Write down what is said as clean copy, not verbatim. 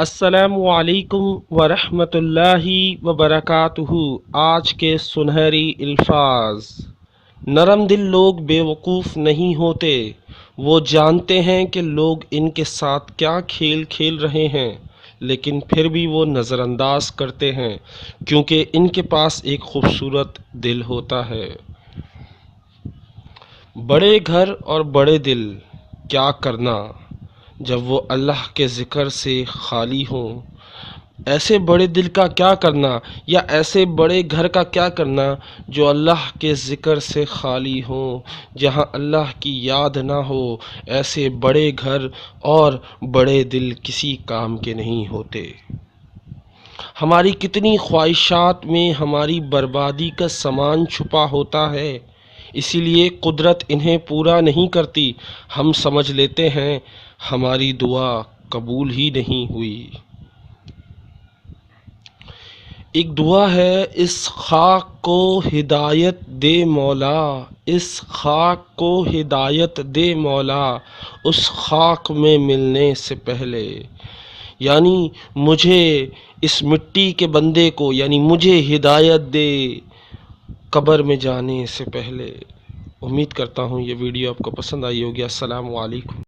السلام علیکم ورحمۃ اللہ وبرکاتہ۔ آج کے سنہری الفاظ: نرم دل لوگ بے وقوف نہیں ہوتے، وہ جانتے ہیں کہ لوگ ان کے ساتھ کیا کھیل کھیل رہے ہیں، لیکن پھر بھی وہ نظر انداز کرتے ہیں کیونکہ ان کے پاس ایک خوبصورت دل ہوتا ہے۔ بڑے گھر اور بڑے دل کیا کرنا جب وہ اللہ کے ذکر سے خالی ہوں؟ ایسے بڑے دل کا کیا کرنا یا ایسے بڑے گھر کا کیا کرنا جو اللہ کے ذکر سے خالی ہوں؟ جہاں اللہ کی یاد نہ ہو، ایسے بڑے گھر اور بڑے دل کسی کام کے نہیں ہوتے۔ ہماری کتنی خواہشات میں ہماری بربادی کا سامان چھپا ہوتا ہے، اسی لیے قدرت انہیں پورا نہیں کرتی۔ ہم سمجھ لیتے ہیں ہماری دعا قبول ہی نہیں ہوئی۔ ایک دعا ہے: اس خاک کو ہدایت دے مولا، اس خاک کو ہدایت دے مولا، اس خاک میں ملنے سے پہلے۔ یعنی مجھے، اس مٹی کے بندے کو، یعنی مجھے ہدایت دے قبر میں جانے سے پہلے۔ امید کرتا ہوں یہ ویڈیو آپ کو پسند آئی ہوگی۔ السلام علیکم۔